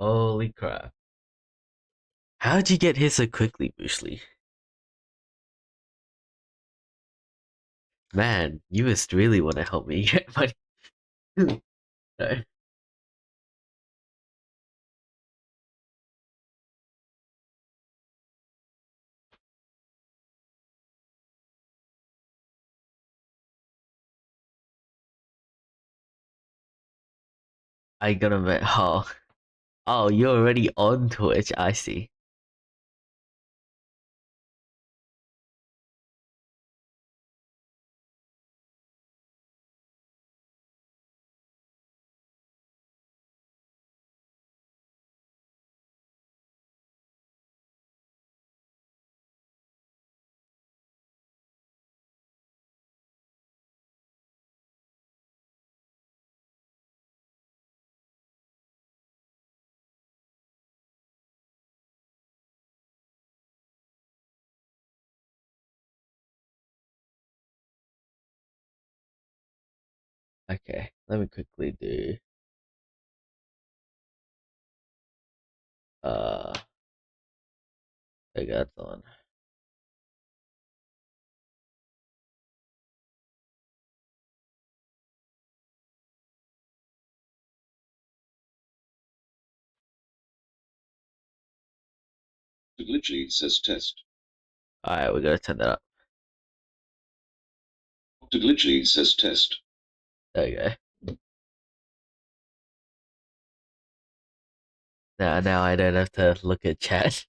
Holy crap. How'd you get here so quickly, Bushli? Man, you must really want to help me get money. No. I gotta admit, oh, you're already on Twitch, I see. Okay, let me quickly do, uh, I got on. Glitchy says test. Alright, we gotta turn that up. Glitchy says test. There you go. Now I don't have to look at chat.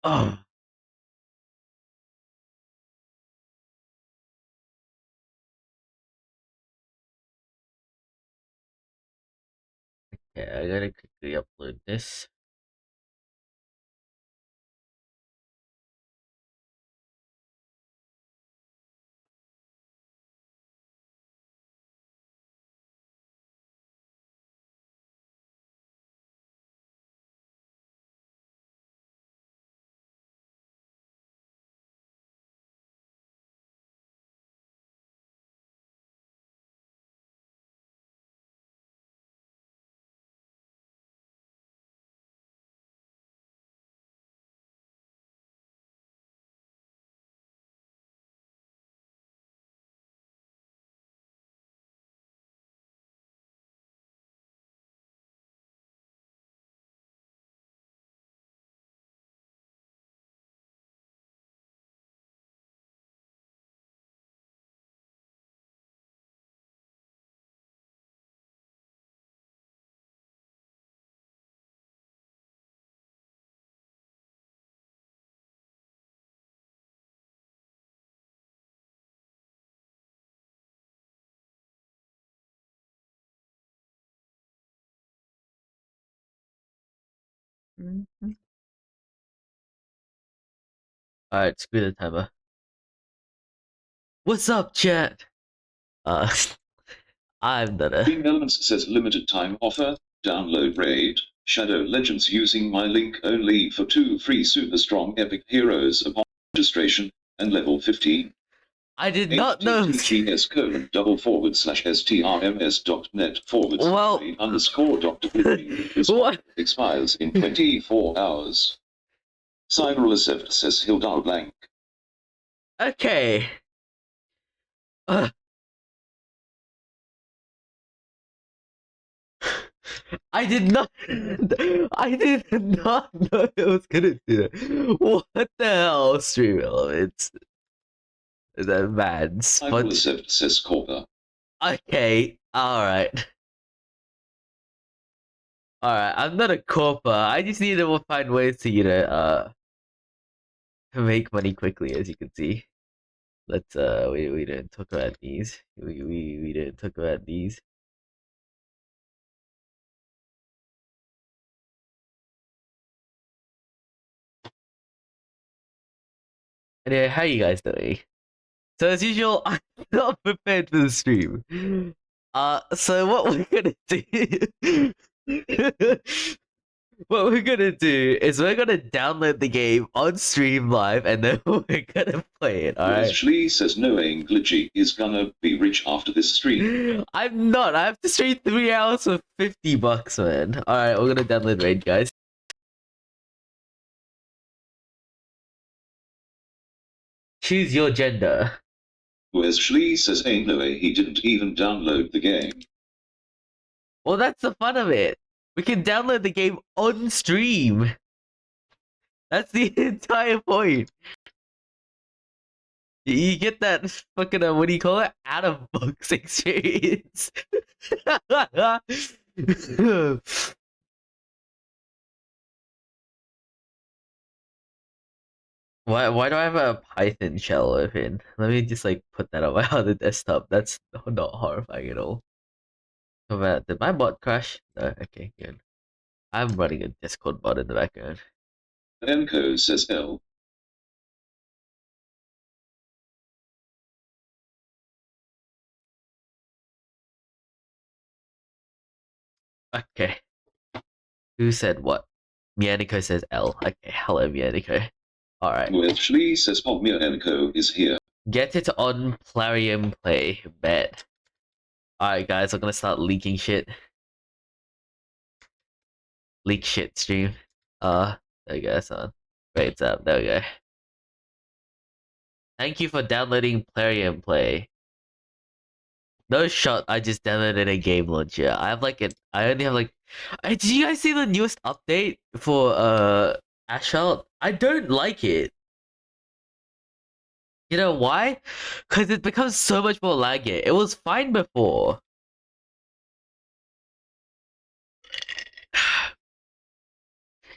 Oh, yeah, I gotta quickly upload this. Alright, screw the timer. What's up, chat? Uh, I'm not a. Green Elements says limited time offer. Download Raid Shadow Legends using my link only for 2 free super strong epic heroes upon registration and level 15. I did not know. https://strms.net/. Well, _Dr. what? Expires in 24 hours. Cyril says Hildar blank. Okay. Uh, I did not. I did not know it was gonna do that. What the hell, stream elements? That man. Cyril says Corba. Okay. All right. All right. I'm not a corper. I just need to find ways to to make money quickly, as you can see. Let's we didn't talk about these. We didn't talk about these. Anyway, how you guys doing? So as usual, I'm not prepared for the stream. So what we're gonna do What we're gonna do is we're gonna download the game on stream live and then we're gonna play it, Whereas alright? Shlee says knowing Glitchy is gonna be rich after this stream. I'm not. I have to stream 3 hours for $50, man. Alright, we're gonna download Raid, guys. Choose your gender. Whereas Shlee says ain't no way he didn't even download the game. Well, that's the fun of it. We can download the game on stream. That's the entire point. You get that fucking, what do you call it? Out of box experience. Why do I have a Python shell open? Let me just like put that on my other desktop. That's not horrifying at all. Did my bot crash? No, okay, good. I'm running a Discord bot in the background. Enco says L. Okay. Who said what? Mianiko says L. Okay, hello Mianiko. Alright. With Shlee says Ogmir Enco is here. Get it on Plarium Play. Bet. Alright guys, I'm gonna start leaking shit. Leak shit stream. There we go, son. Rates up, there we go. Thank you for downloading Plarium Play. No shot, I just downloaded a game launcher. I only have like did you guys see the newest update for Asphalt? I don't like it. You know why? Because it becomes so much more laggy. It was fine before.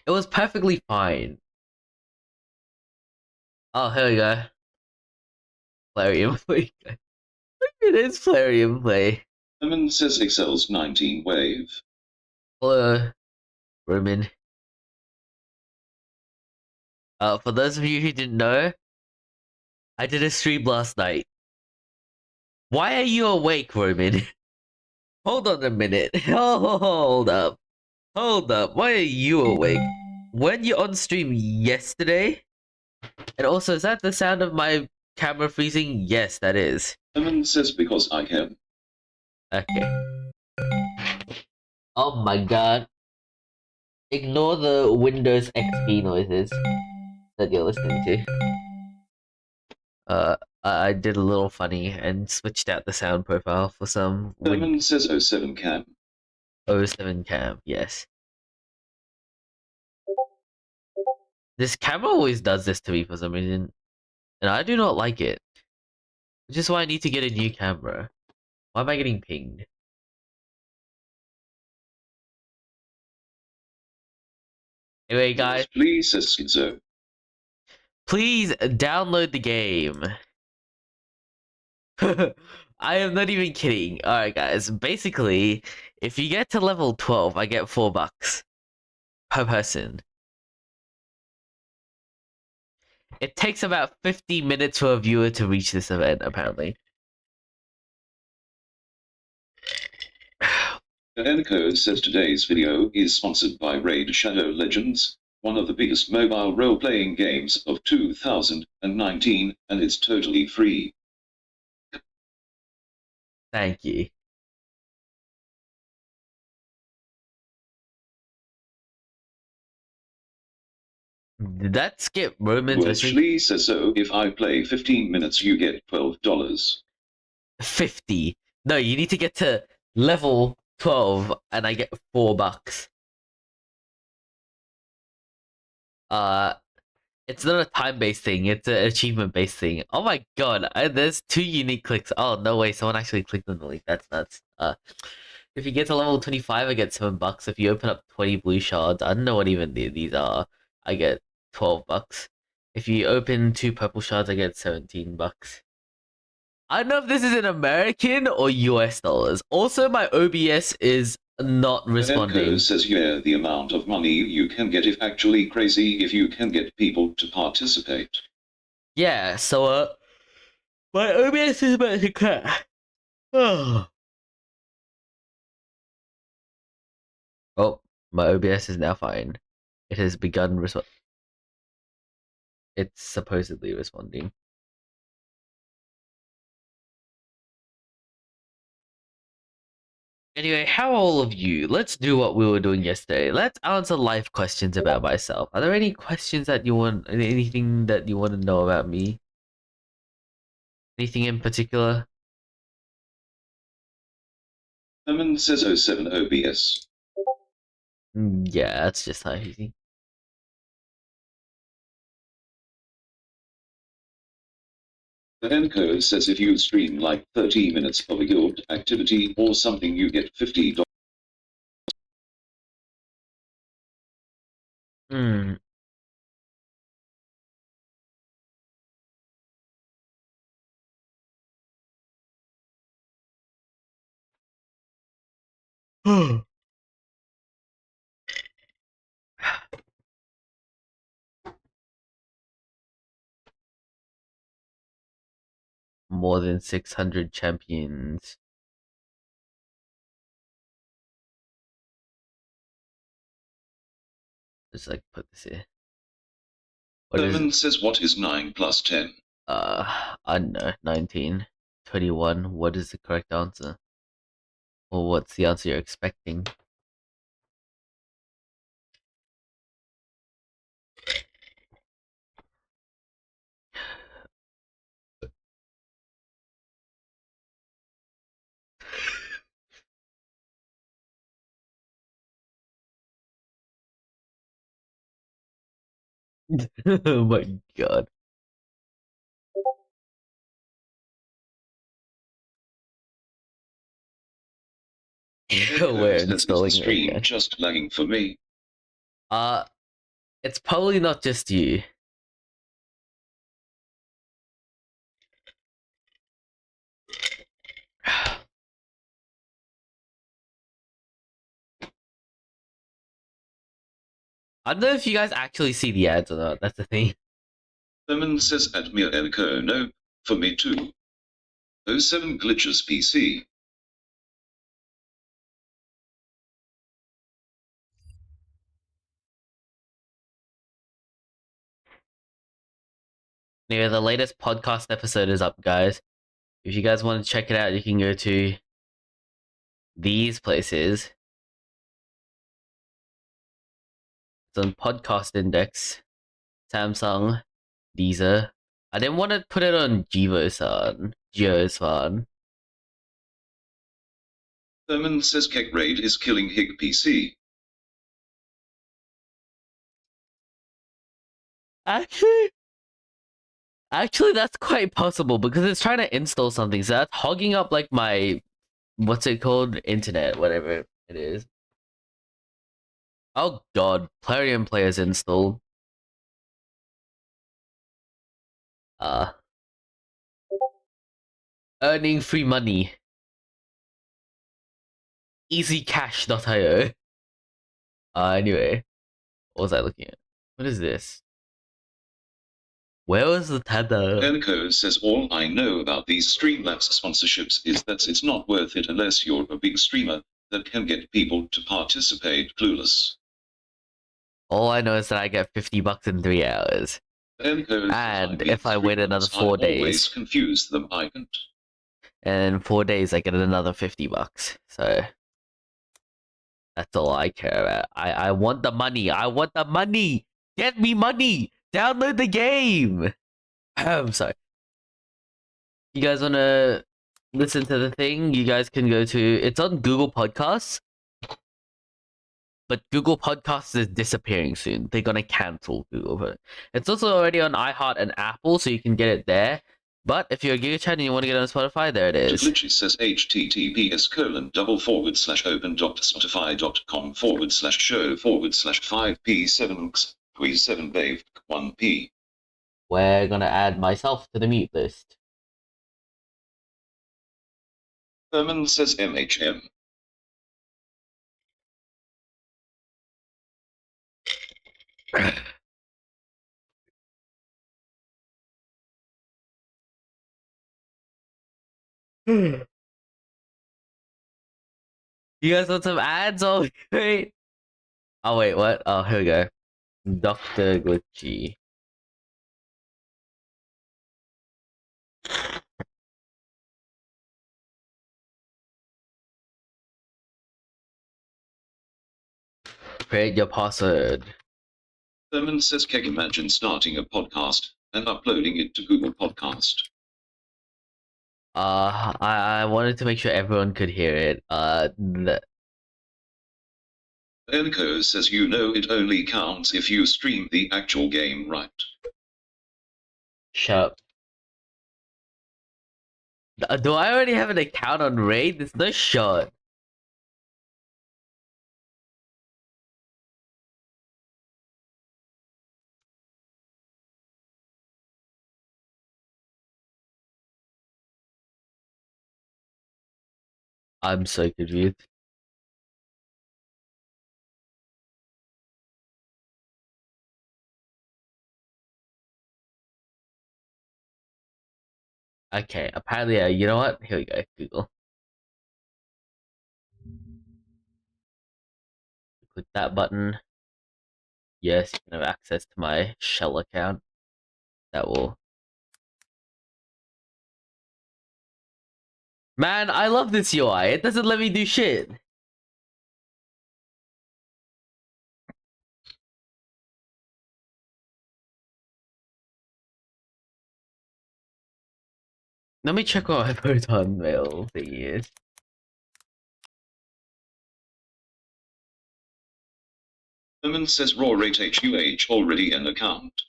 It was perfectly fine. Oh, here we go. Plarium Play. It is Plarium Play. Lemon says Excel's 19 wave. Hello, Roman. For those of you who didn't know, I did a stream last night. Why are you awake, Roman? Hold on a minute. Hold up. Hold up. Why are you awake? When you on stream yesterday? And also, is that the sound of my camera freezing? Yes, that is. Lemon says because I can. Okay. Oh my god. Ignore the Windows XP noises that you're listening to. I did a little funny and switched out the sound profile for some Lemon says 07 cam. 07 cam, yes. This camera always does this to me for some reason, and I do not like it. Which is why I need to get a new camera. Why am I getting pinged? Anyway, guys, Please says Schizo. please download the game. I am not even kidding. Alright, guys. Basically, if you get to level 12, I get $4 per person. It takes about 50 minutes for a viewer to reach this event, apparently. Enco says today's video is sponsored by Raid Shadow Legends, one of the biggest mobile role-playing games of 2019, and it's totally free. Thank you. Did that skip Roman's Shlee says so. If I play 15 minutes, you get $12. 50. No, you need to get to level 12 and I get $4. It's not a time-based thing, it's an achievement-based thing. Oh my god, there's 2 unique clicks. Oh, no way, someone actually clicked on the link. That's nuts. If you get to level 25, I get $7. If you open up 20 blue shards, I don't know what even these are, I get $12. If you open 2 purple shards, I get $17. I don't know if this is in American or US dollars. Also, my OBS is not responding. Enco says yeah, the amount of money you can get is actually crazy if you can get people to participate. Yeah, so my OBS is about to crash. Oh. My OBS is now fine. It has begun it's supposedly responding. Anyway, how are all of you? Let's do what we were doing yesterday. Let's answer life questions about myself. Are there any questions that you want, anything that you want to know about me? Anything in particular? Herman says 07 OBS. Yeah, that's just how easy. The Enco says if you stream like 30 minutes of a guild activity or something, you get $50. Hmm. More than 600 champions. Just like put this here. What is Herman says what is 9 plus 10? I don't know, 19, 21. What is the correct answer? Or what's the answer you're expecting? Oh my god. We're Enco says is the installing it stream again. just lagging for me? Uh, it's probably not just you. I don't know if you guys actually see the ads or not. That's the thing. Herman says at me Enco, no, for me too. 07 glitches PC. Anyway, the latest podcast episode is up, guys. If you guys want to check it out, you can go to these places. It's on Podcast Index, Samsung, Deezer. I didn't want to put it on Geosan. Herman says Kek Raid is killing Hig PC. Actually, that's quite possible because it's trying to install something. So that's hogging up like my what's it called? Internet, whatever it is. Oh god, Plarium players installed. Uh earning free money. Easycash.io. Anyway, what was I looking at? What is this? Where was the tether? Enco says all I know about these Streamlabs sponsorships is that it's not worth it unless you're a big streamer that can get people to participate. Clueless. All I know is that I get $50 in 3 hours. Enco And if I wait another 4 always days, confuse them. I can't. and in 4 days I get another $50. So that's all I care about. I want the money. I want the money. Get me money. Download the game. I'm sorry. You guys want to listen to the thing? You guys can go to. It's on Google Podcasts, but Google Podcasts is disappearing soon. They're gonna cancel Google. It's also already on iHeart and Apple, so you can get it there. But if you're a GigaChat and you want to get on Spotify, there it is. Glitchy says https://open.spotify.com/show/5p7 We're gonna add myself to the mute list. Herman says MHM. You guys want some ads? Oh, wait. Oh wait, what? Oh, here we go. Dr. Glitchy. Create your password. Thurman says, "Can imagine starting a podcast and uploading it to Google Podcast." I wanted to make sure everyone could hear it. Enco says, "You know it only counts if you stream the actual game, right?" Shut up. Do I already have an account on Raid? There's no shot. I'm so confused. Okay, apparently, you know what? Here we go, Google. Click that button. Yes, you can have access to my shell account. That will. Man, I love this UI. It doesn't let me do shit. Let me check what my Proton Mail thing is. Thurman says, "Raw rate HUH already an account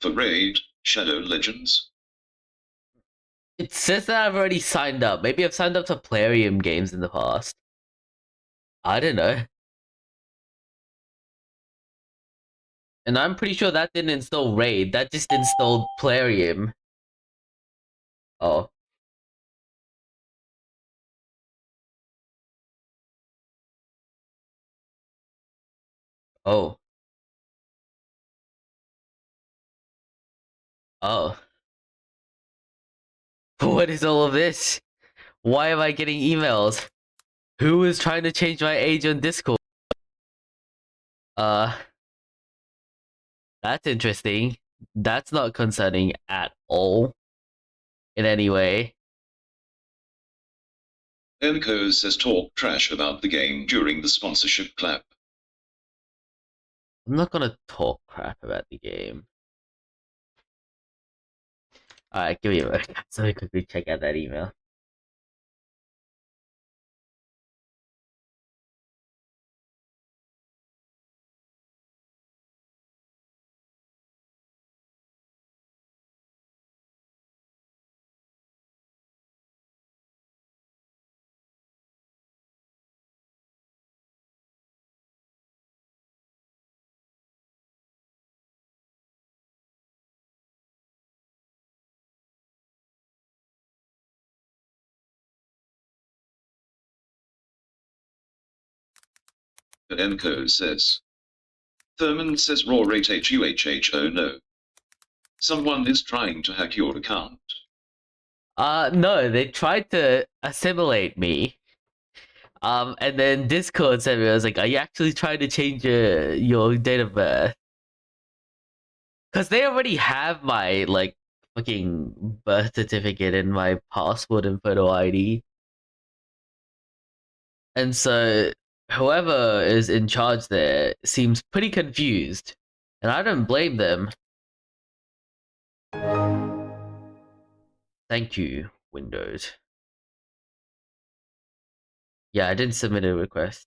for Raid, Shadow Legends." It says that I've already signed up. Maybe I've signed up to Plarium games in the past. I don't know. And I'm pretty sure that didn't install Raid. That just installed Plarium. Oh. Oh. Oh. What is all of this? Why am I getting emails? Who is trying to change my age on Discord? Uh, that's interesting. That's not concerning at all. In any way. Enco says, "Talk trash about the game during the sponsorship clap." I'm not gonna talk crap about the game. Alright, give me a moment. So I quickly check out that email. Enco says, "Thurman says, raw rate HUHH, oh no. Someone is trying to hack your account." No, they tried to assimilate me. And then Discord sent me, I was like, are you actually trying to change your date of birth? Because they already have my, like, fucking birth certificate and my passport and photo ID. And so whoever is in charge there seems pretty confused. And I don't blame them. Thank you, Windows. Yeah, I didn't submit a request.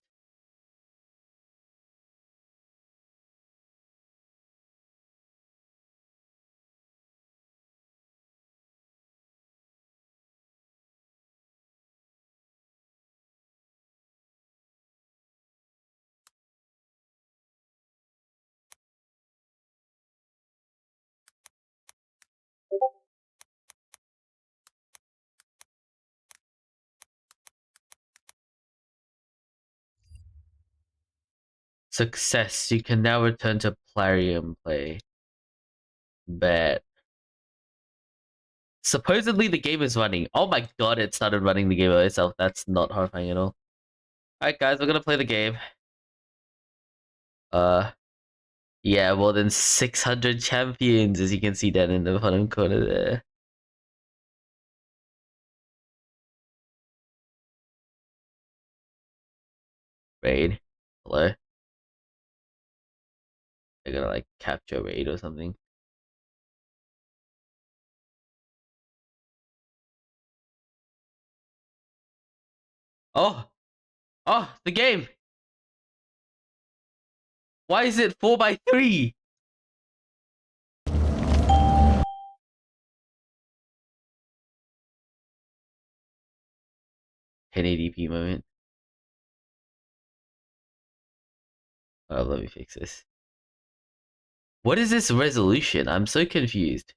Success. You can now return to Plarium play. Bet. Supposedly the game is running. Oh my god, it started running the game by itself. That's not horrifying at all. Alright guys, we're gonna play the game. Yeah, more than 600 champions, as you can see down in the bottom corner there. Raid. Hello. They're gonna like capture raid or something. Oh! Oh, the game! Why is it 4x3? (1080p) moment. Oh, let me fix this. What is this resolution? I'm so confused.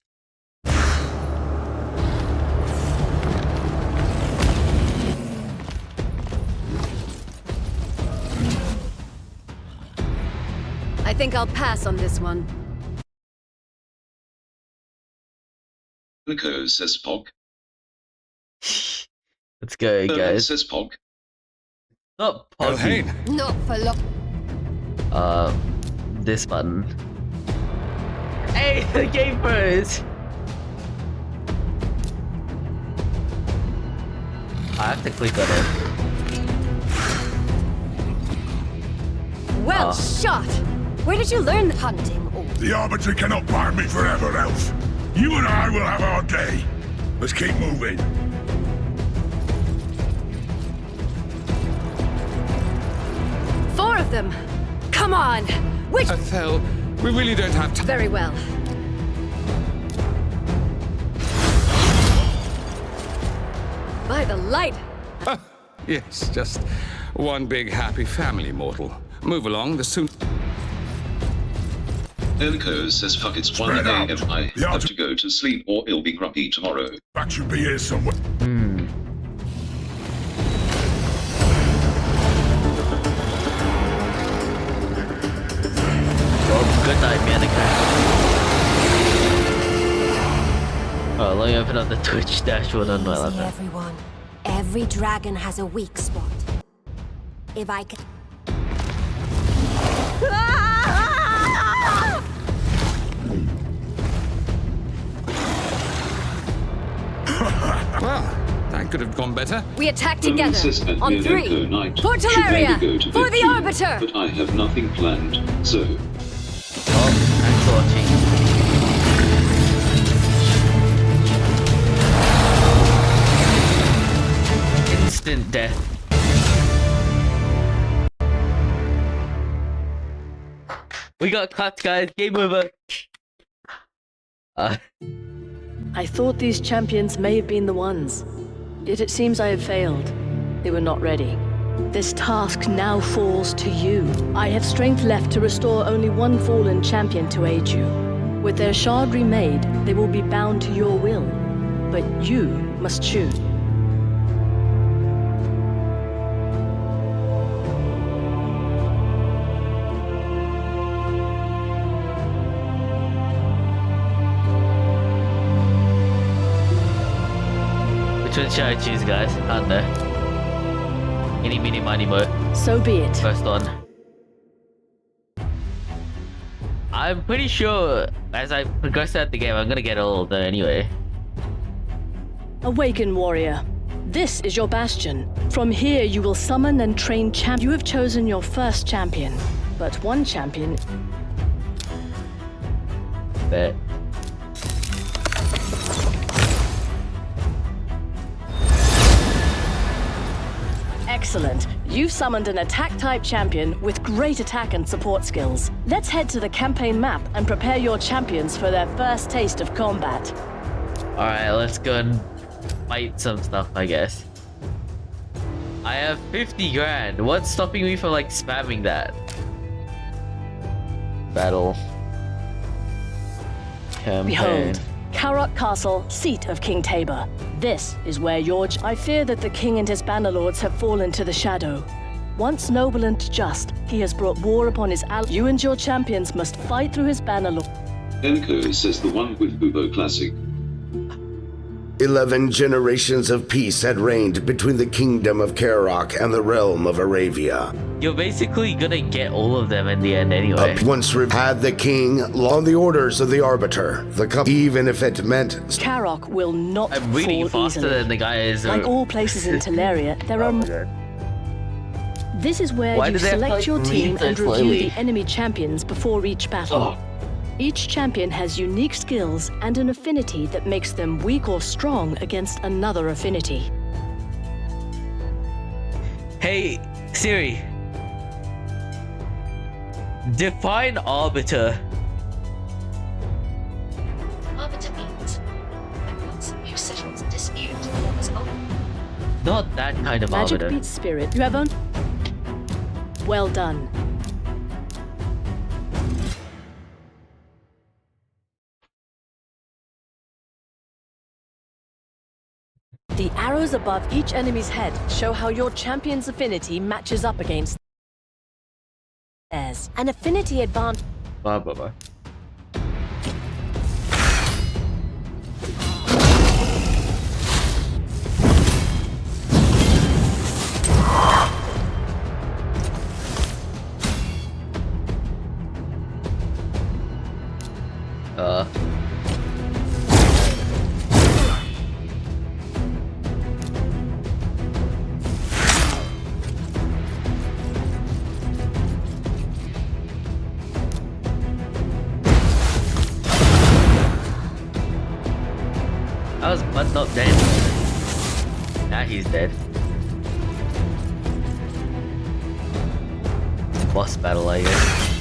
I think I'll pass on this one. Nico says Pog. Let's go, guys. Says Pog. Not Oh, Poggy. hey. Not for long. This button. Hey, the game froze! I have to click on it. Well shot! Where did you learn hunting? The Arbiter cannot bar me forever, Elf. You and I will have our day. Let's keep moving. Four of them! Come on! Which... Athel, we really don't have time. Very well. By the light! Yes, just one big happy family, mortal. Move along, the soon... Nico says fuck it's 1 Spread out. a.m. I The have to go to sleep or he'll be grumpy tomorrow. That should be here somewhere. Oh, good night, Manica. Oh, let me open up the Twitch dashboard on my Easy, laptop. everyone. Every dragon has a weak spot. If I can... Well, that could have gone better. We attack together. Says at On Nico 3. night. Portalaria! Should maybe go to For bed the too, Arbiter! But I have nothing planned, so... Oh, thanks for watching. Instant death. We got clapped, guys. Game over. I thought these champions may have been the ones. Yet it seems I have failed. They were not ready. This task now falls to you. I have strength left to restore only one fallen champion to aid you. With their shard remade, they will be bound to your will. But you must choose. Which one should I choose, guys? I don't know. Any, mini, miny, mo. So be it. First one. I'm pretty sure as I progress throughout the game, I'm gonna get all of them anyway. Awaken, warrior. This is your bastion. From here, you will summon and train champ. You have chosen your first champion, but one champion. Bet. Excellent. You've summoned an attack-type champion with great attack and support skills. Let's head to the campaign map and prepare your champions for their first taste of combat. Alright, let's go and fight some stuff, I guess. I have 50 grand. What's stopping me from like spamming that? Battle. Campaign. Behold, Karok Castle, seat of King Tabor. This is where I fear that the king and his bannerlords have fallen to the shadow. Once noble and just, he has brought war upon his allies. You and your champions must fight through his bannerlord. Nico says the one with Bubo Classic. In 11 generations of peace had reigned between the kingdom of Karok and the realm of Aravia. You're basically gonna get all of them in the end anyway. But once had the king on the orders of the Arbiter, even if it meant Karok will not I'm reading fall faster easily. than the guys. Like all places in Teleria, there are... This is where Why you do they have to, select like, your team read so and review slowly? the enemy champions before each battle. Each champion has unique skills and an affinity that makes them weak or strong against another affinity. Hey, Siri. Define Arbiter. Arbiter means weapons who settles dispute. Not that kind of Magic Arbiter. beats spirit. You have owned. Well done. The arrows above each enemy's head show how your champion's affinity matches up against theirs. An affinity advantage. Blah, blah, blah. I was but not dead. Now he's dead. Boss battle, I guess.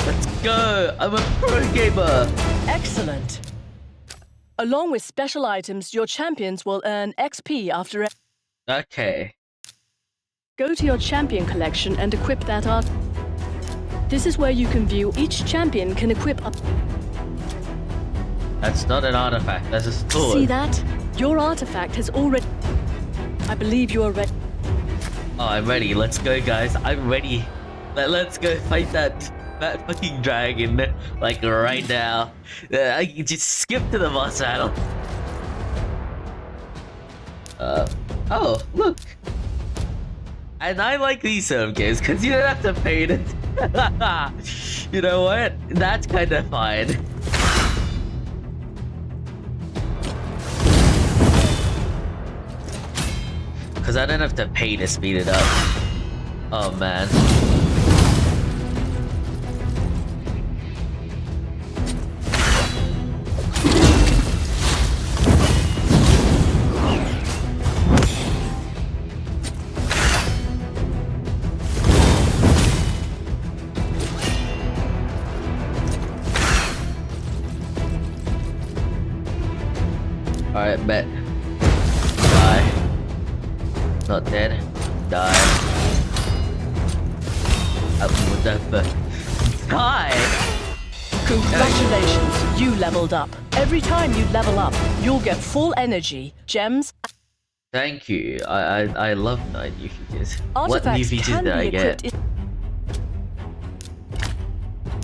Let's go! I'm a pro gamer! Excellent. Along with special items, your champions will earn XP after. Okay. Go to your champion collection and equip that art. This is where you can view each champion can equip up. That's not an artifact, that's a sword. See that? Your artifact has already. I believe you are ready. Oh, I'm ready. Let's go, guys. I'm ready. Let's go fight that fucking dragon, like right now. I can just skip to the boss battle. Oh, look. And I like these serve games because you don't have to pay to. You know what? That's kind of fine. Because I don't have to pay to speed it up. Oh man. Alright, bet. Die. Not dead. Die. Die! Congratulations, you leveled up. Every time you level up, you'll get full energy, gems. Thank you. I love new features. What new Artifacts features can did I be get? equipped.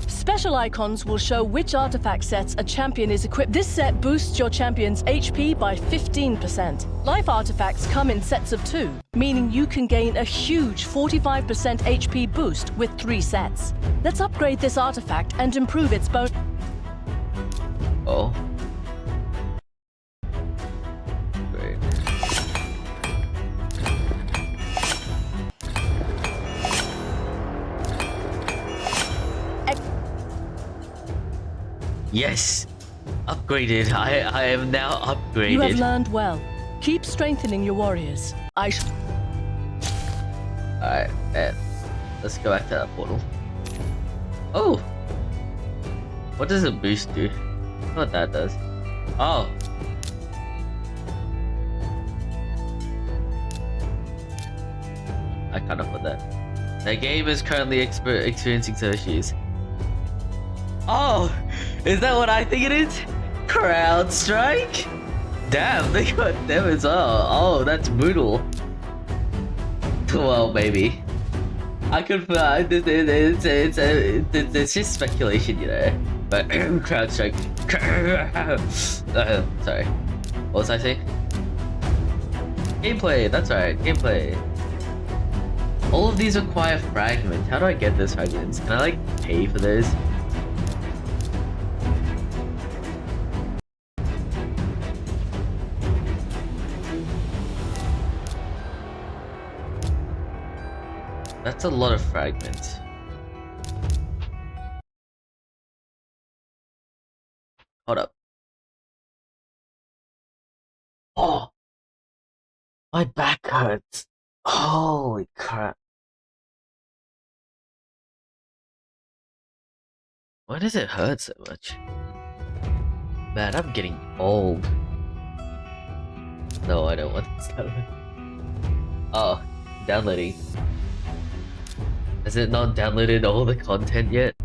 Special icons will show which artifact sets a champion is equipped. This set boosts your champion's HP by 15%. Life artifacts come in sets of 2, meaning you can gain a huge 45% HP boost with 3 sets. Let's upgrade this artifact and improve its bonus. Oh. Great. Yes! Upgraded. I am now upgraded. You have learned well. Keep strengthening your warriors. Alright, let's go back to that portal. Oh! What does a boost do? What that does. Oh! I can't afford that. The game is currently experiencing some issues. Oh! Is that what I think it is? Crowd strike? Damn, they got them as well. Oh, that's brutal. Well, maybe. I could. It's just speculation, you know. But crowd strike. Sorry. What was I saying? Gameplay. That's right. Gameplay. All of these require fragments. How do I get those fragments? Can I like pay for those? That's a lot of fragments. Hold up. Oh, my back hurts. Holy crap. Why does it hurt so much? Man, I'm getting old. No, I don't want this. Oh, downloading. Has it not downloaded all the content yet?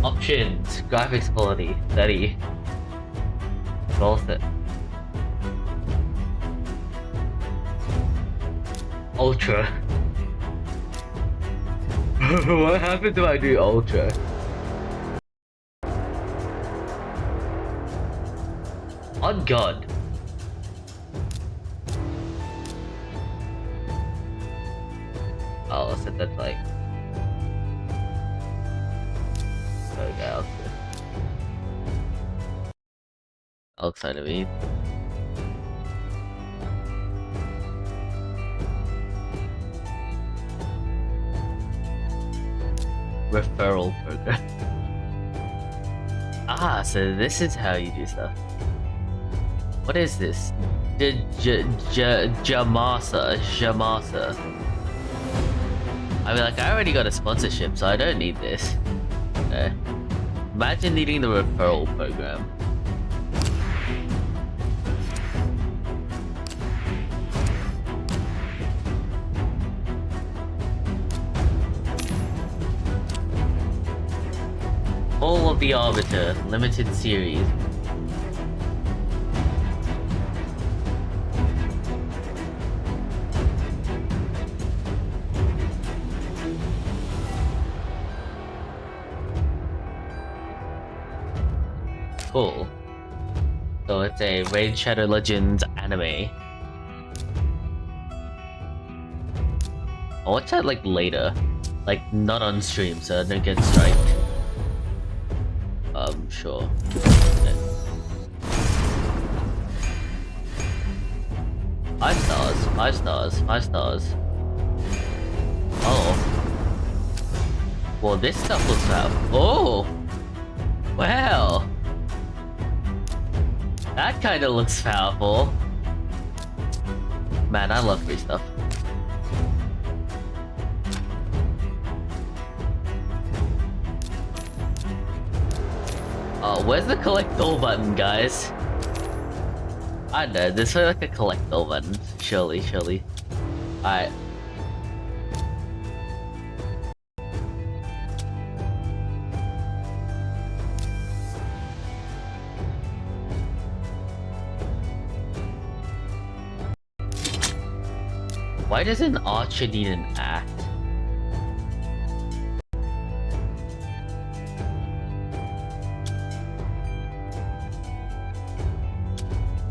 Options, graphics quality, 30. Goal set. Ultra. What happens if I do Ultra? On God. I'll set that to like. Okay, outside of me. Referral program. Ah, so this is how you do stuff. What is this? Jamasa. I mean, like, I already got a sponsorship, so I don't need this. Okay. Imagine needing the referral program. All of the Arbiter, limited series. Cool. So it's a Raid Shadow Legends anime. I'll watch that like later. Like not on stream so I don't get striked. Sure. Okay. 5 stars, 5 stars, 5 stars. Oh. Well, this stuff looks bad. Oh! Wow! That kinda looks powerful. Man, I love free stuff. Oh, where's the collect all button, guys? I know, there's like a collect all button. Surely. Alright. Why does an archer need an act?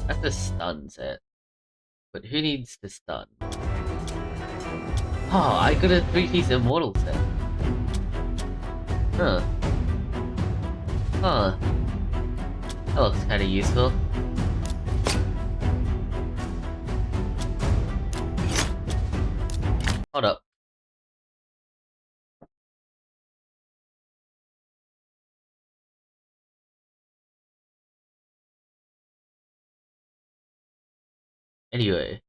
That's a stun set. But who needs to stun? Oh, I got a 3-piece immortal set. Huh. Huh. That looks kinda useful. Hold up. Anyway.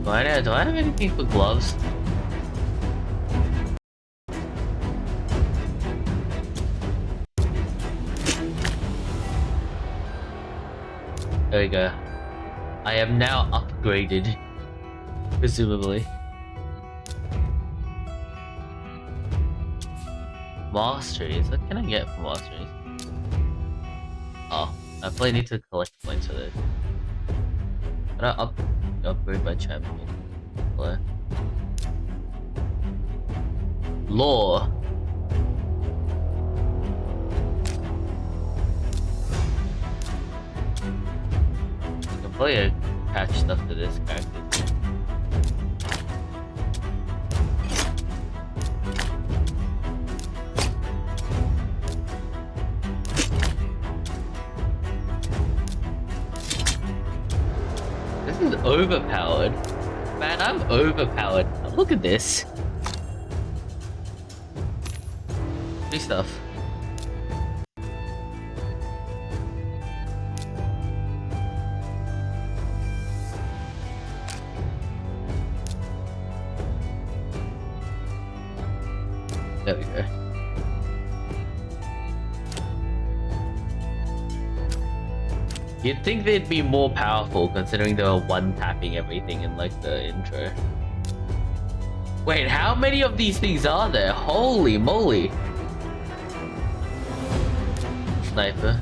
Do I have anything for gloves? There we go. I am now upgraded. Presumably. Masteries? What can I get from masteries? Oh, I probably need to collect points for this. Can I upgrade my champion? What? Law. I can probably attach stuff to this character. This is overpowered. Man, I'm overpowered. Look at this. New stuff. There we go. You'd think they'd be more powerful considering they were one-tapping everything in like the intro. Wait, how many of these things are there? Holy moly! Sniper.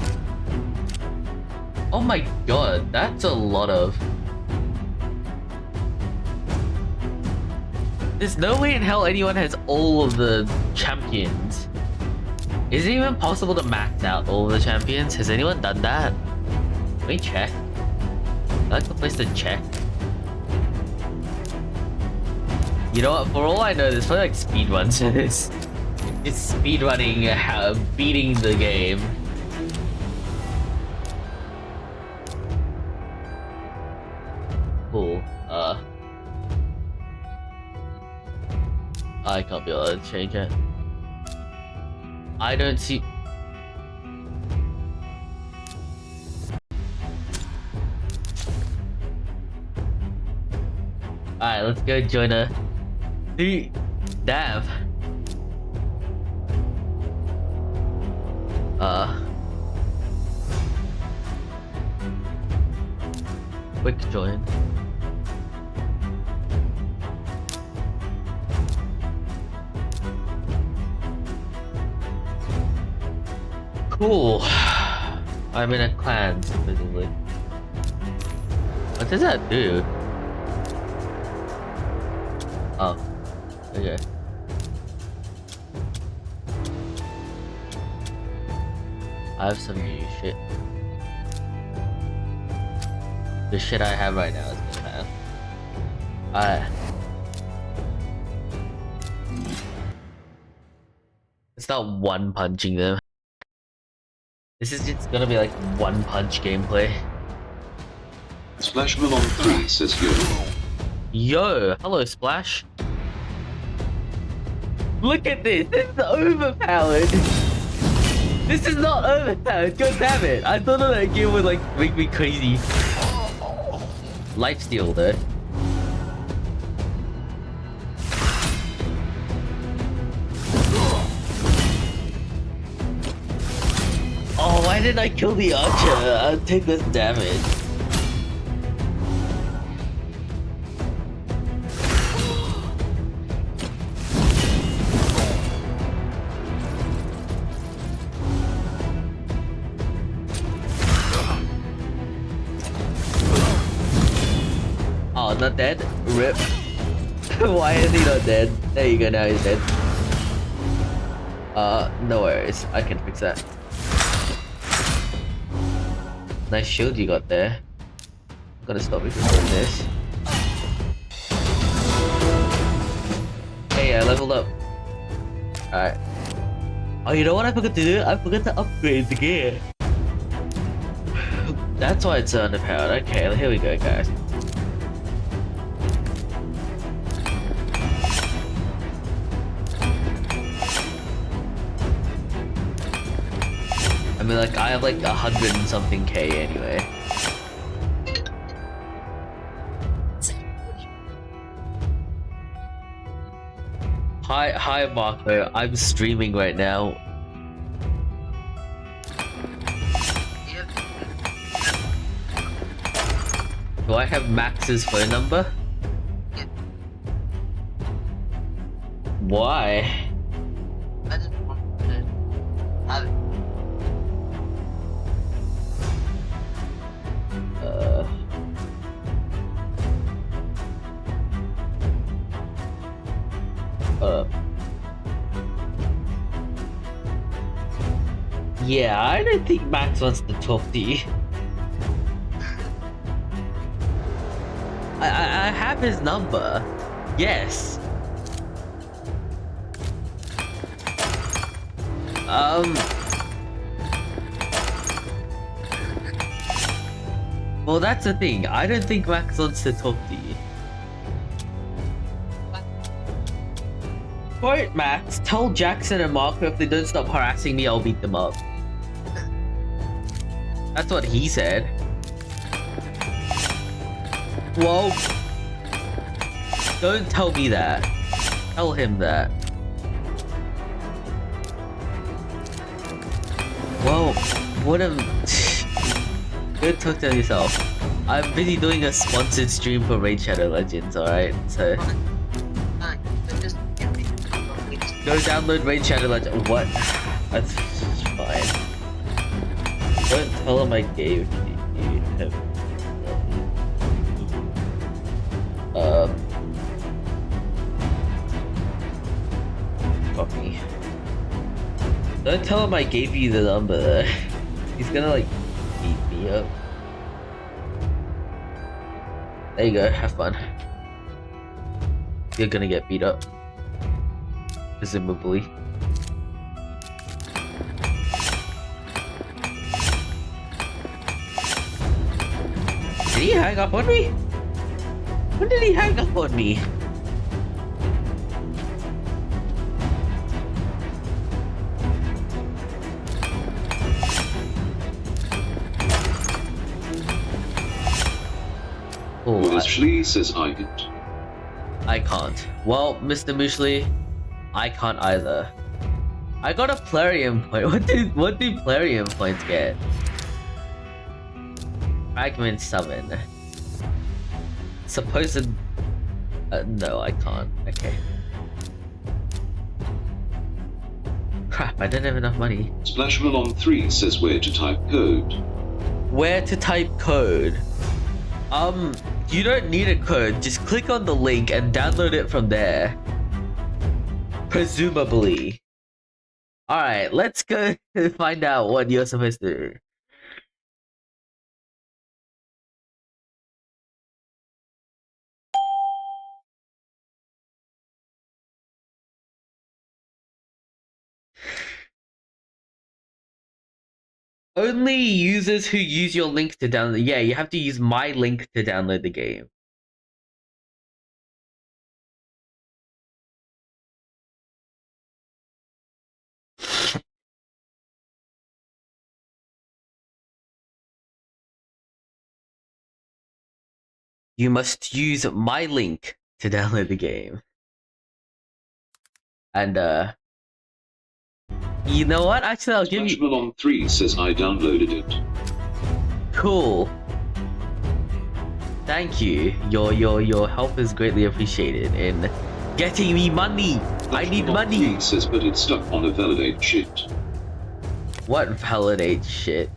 Oh my god, that's a lot of... There's no way in hell anyone has all of the champions. Is it even possible to max out all of the champions? Has anyone done that? Can we check? I like the place to check. You know what? For all I know, there's probably like speedruns to this. It's speedrunning beating the game. Cool. I can't be able to change it. I don't see. Alright, let's go join a Dav. Quick join. Cool. I'm in a clan, supposedly. What does that do? Oh, okay. I have some new shit. The shit I have right now is gonna have. It's not one punching them. This is just gonna be like one punch gameplay. Splash Malone 3 says yo. Yo, hello Splash. Look at this. This is overpowered. This is not overpowered. God damn it. I thought that game would like make me crazy. Lifesteal though. Oh, why did I kill the archer? I'll take this damage. Oh, not dead? RIP. Why is he not dead? There you go, now he's dead. No worries. I can fix that. Nice shield you got there. I'm gonna stop you from doing this. Hey, I leveled up. Alright. Oh, you know what I forgot to do? I forgot to upgrade the gear. That's why it's so underpowered. Okay, here we go, guys. I mean, like, I have like 100 and something K anyway. Hi, Marco. I'm streaming right now. Do I have Max's phone number? Why? I just want to have it. Yeah, I don't think Max wants to talk to you. I have his number. Yes. Well, that's the thing. I don't think Max wants to talk to you. Quote Max, tell Jackson and Marco if they don't stop harassing me, I'll beat them up. That's what he said. Well, don't tell me that. Tell him that. Well, what am... Go talk to yourself. I'm busy doing a sponsored stream for Raid Shadow Legends, alright? So... Just give me Go download Raid Shadow Legends. What? That's fine. Don't tell him I gave you him. Fuck me. Don't tell him I gave you the number. He's gonna like beat me up. There you go, have fun. You're gonna get beat up. Presumably. Did he hang up on me? When did he hang up on me? Oh, Mushli says I can't. I can't. Well, Mr. Mushli, I can't either. I got a Plarium point. What do Plarium points get? Fragment summon. Supposed... no, I can't. Okay. Crap, I don't have enough money. Splashmalon3 says where to type code. Where to type code? You don't need a code. Just click on the link and download it from there. Presumably. Alright, let's go find out what you're supposed to do. Only users who use your link to download. Yeah, you have to use my link to download the game. You must use my link to download the game. And you know what? Actually, I'll give you. Splashmalon3 says I downloaded it. Cool. Thank you. Your help is greatly appreciated in getting me money. I need money. Splashmalon3 says but it's stuck on a validate shit. What validate shit?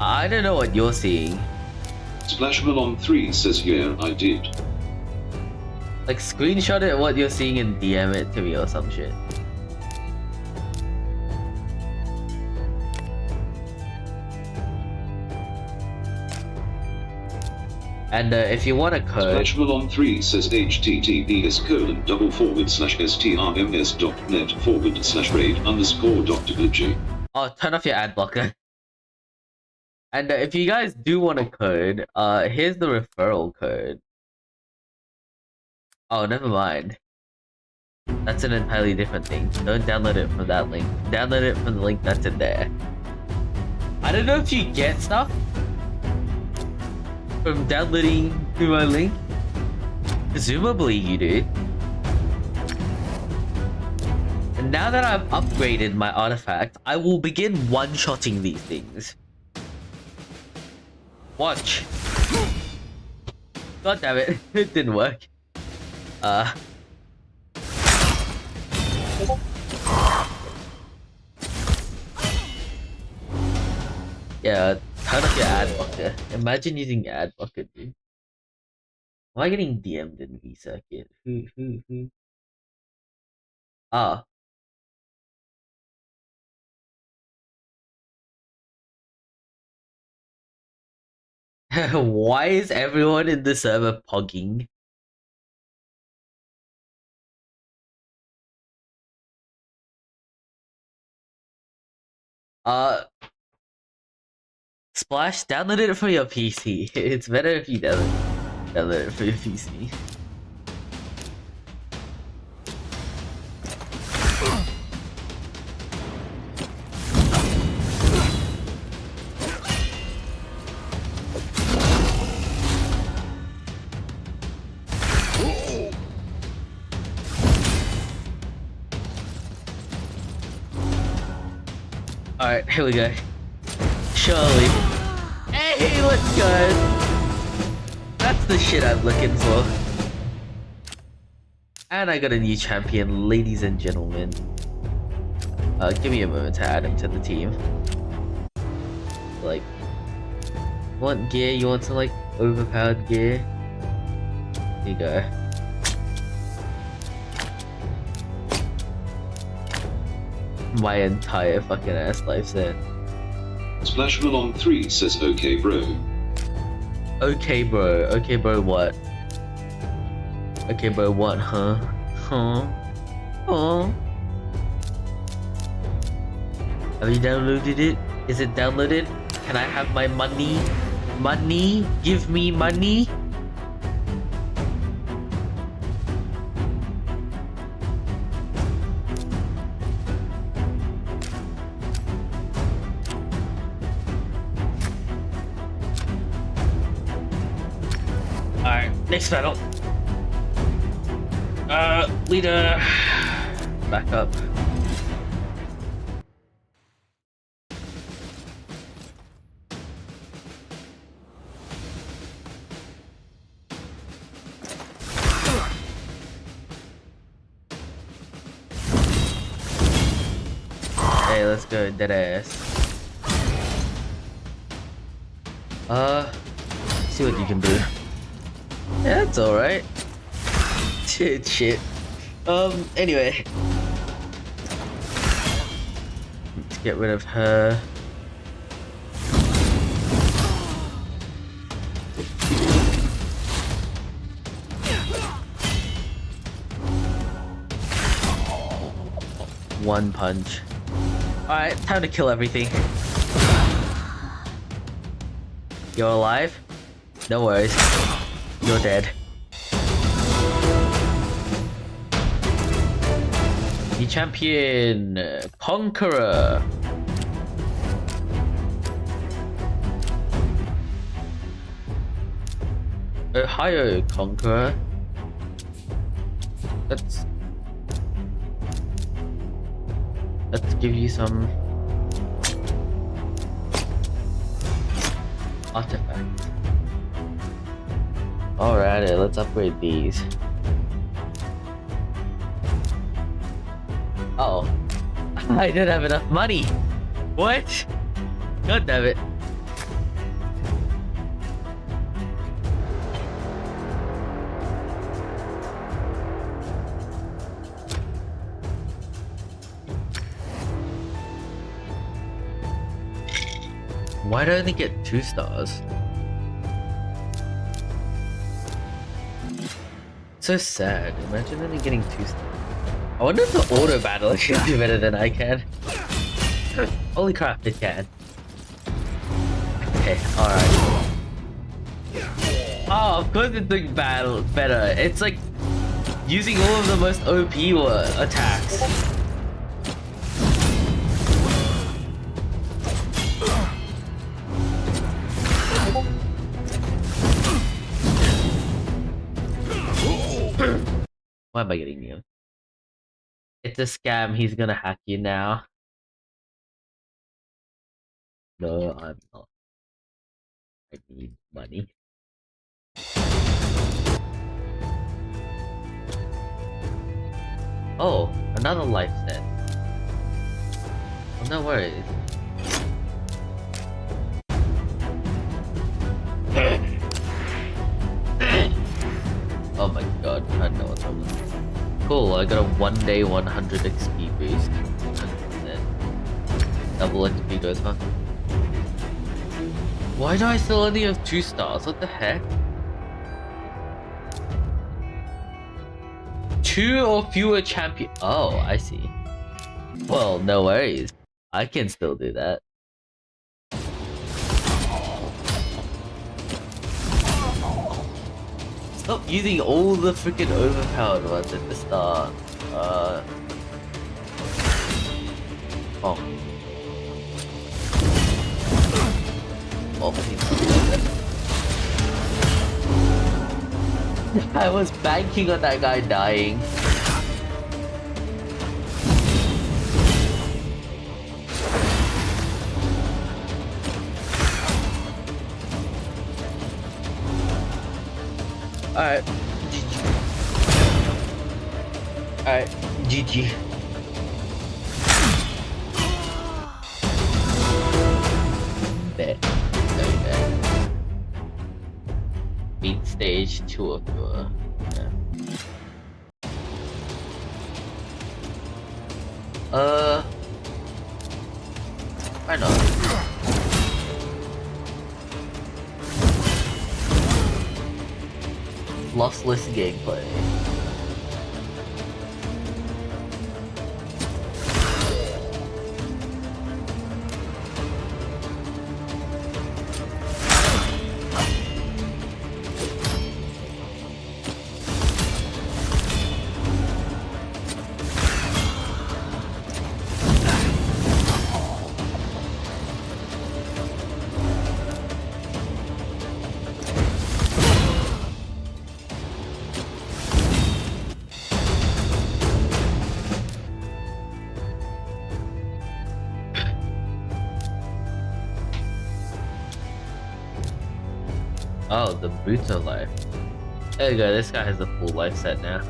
I don't know what you're seeing. Splashmalon3 says yeah, I did. Like, screenshot it what you're seeing and DM it to me or some shit. And if you want a code... Splashmalon3 says https://strms.net/raid_Dr. Oh, turn off your ad blocker. And if you guys do want a code, here's the referral code. Oh, never mind. That's an entirely different thing. Don't download it from that link. Download it from the link that's in there. I don't know if you get stuff. from downloading through my link? Presumably you do. And now that I've upgraded my artifact, I will begin one-shotting these things. Watch. God damn it, it didn't work. Yeah, turn off your ad blocker. Imagine using ad blocker, dude. Am I getting DM'd in V-Circuit? Who? Ah. Why is everyone in the server pogging? Splash, download it for your PC. It's better if you download it for your PC. Alright, here we go. Surely. Hey, let's go! That's the shit I'm looking for. And I got a new champion, ladies and gentlemen. Give me a moment to add him to the team. Like, you want gear? You want some, like, overpowered gear? Here you go. My entire fucking ass life set. Splash Malong 3 says okay bro. Okay bro. Okay bro what? Okay bro what, huh? Huh? Have you downloaded it? Is it downloaded? Can I have my money? Money? Give me money? Alright, next battle. Leader. Back up. Hey, let's go, deadass. See what you can do. Yeah, that's alright. Shit. Anyway. Let's get rid of her. One punch. Alright, time to kill everything. You're alive? No worries. You're dead. The champion, Conqueror. Ohio Conqueror. Let's give you some artifacts. Alrighty, let's upgrade these. Oh, I didn't have enough money. What? God damn it. Why do I only get 2 stars? So sad. Imagine only getting 2 stars. I wonder if the auto battle can do better than I can. Holy crap, it can. Okay, alright. Oh, of course it's doing battle better. It's like using all of the most OP attacks. Why am I getting you? It's a scam. He's gonna hack you now. No, I'm not. I need money. Oh, another life set. Oh, no worries. Oh my god, I know what's wrong with this. Cool, I got a 1 day 100 XP boost. 100%. Double XP goes, huh? Why do I still only have 2 stars? What the heck? 2 or fewer champion. Oh, I see. Well, no worries. I can still do that. Stop using all the freaking overpowered ones at the start. Oh. Oh, please. I was banking on that guy dying. Alright. GG. Alright. GG. Bet. Very bad. Beat stage 2 of your... Why not? Lossless gameplay. Oh, the Buto life. There you go, this guy has a full life set now.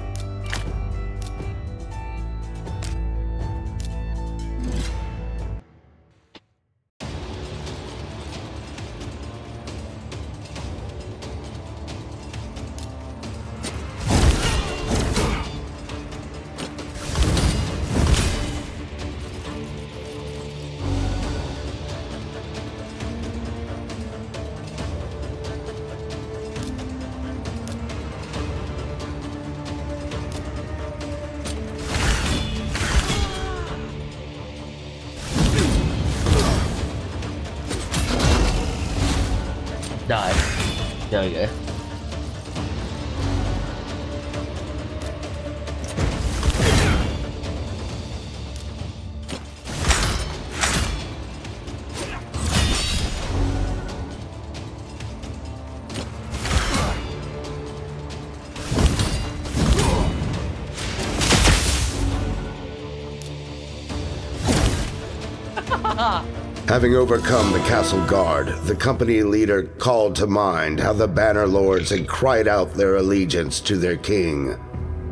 Die. There we go. Having overcome the castle guard, the company leader called to mind how the Banner Lords had cried out their allegiance to their king.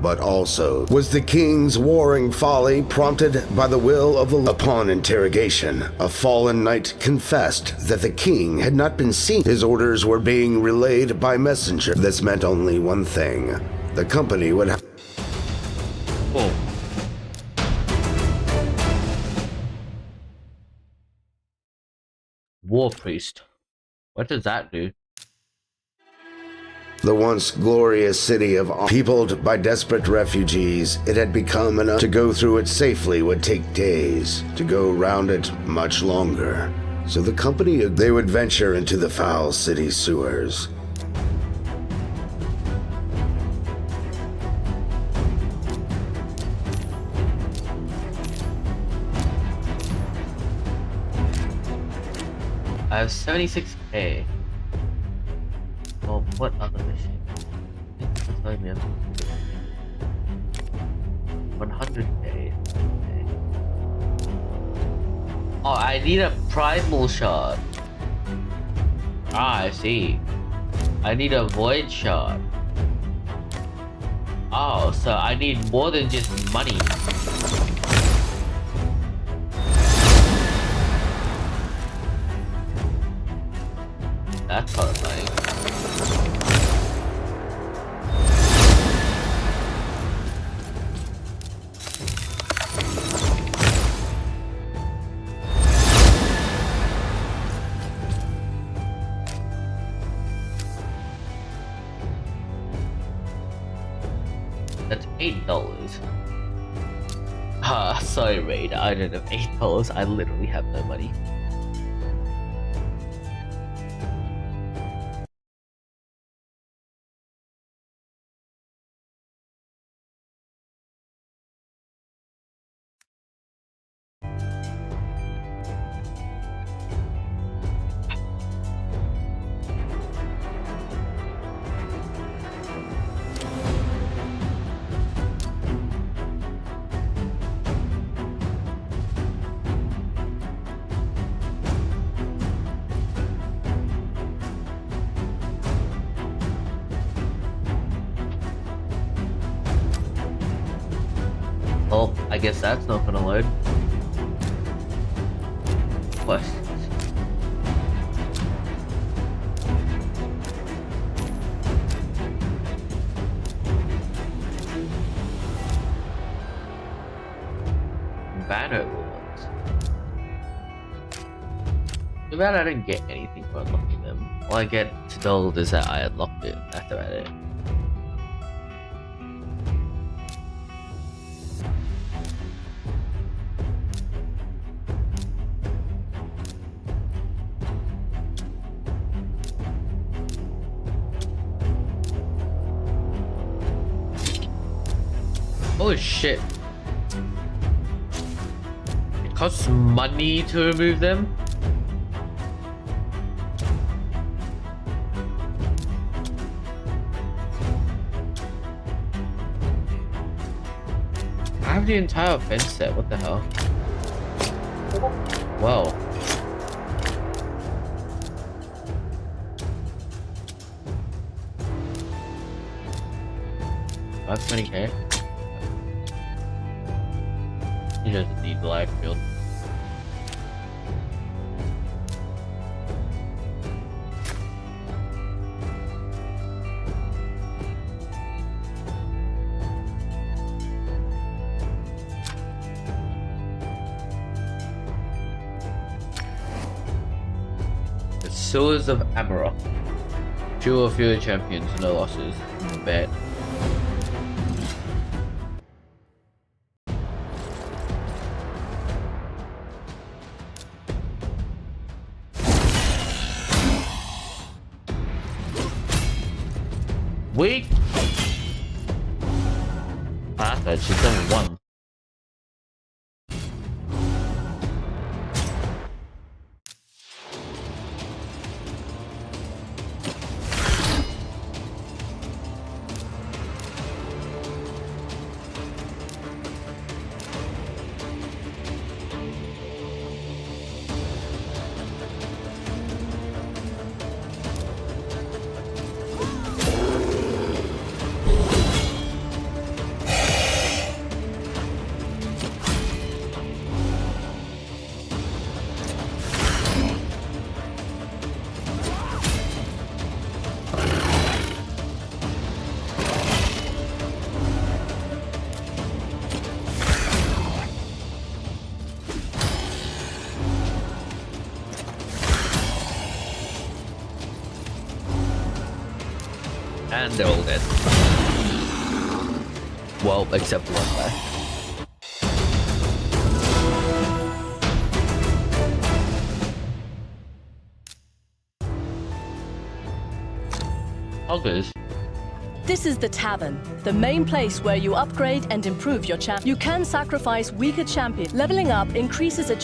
But also, was the king's warring folly prompted by the will of the... Upon interrogation, a fallen knight confessed that the king had not been seen. His orders were being relayed by messenger. This meant only one thing. The company would have... Whoa. War Priest. What does that do? The once glorious city of peopled by desperate refugees, it had become enough. To go through it safely would take days, to go round it much longer. So the company, they would venture into the foul city sewers. I have 76k. Well, what other mission? 100k. Okay. Oh, I need a primal shard. Ah, I see. I need a void shard. Oh, so I need more than just money. That's horrifying. That's $8. Ah, sorry, Raid. I don't have $8. I literally have no money. Oh, I guess that's not gonna load. Questions. Banner rewards. Too bad I didn't get anything for unlocking them. All I get told is that I unlocked it. That's about it. Oh shit. It costs money to remove them? I have the entire offense set, what the hell? Whoa. That's 20k. He doesn't need the life field. The Sewers of Amarok. 2 or fewer champions, no losses. Bet. Weak. Bastard, she's level 1. And they're all dead. Well, except for one guy. Hoggers. This is the tavern, the main place where you upgrade and improve your champ. You can sacrifice weaker champions. Leveling up increases a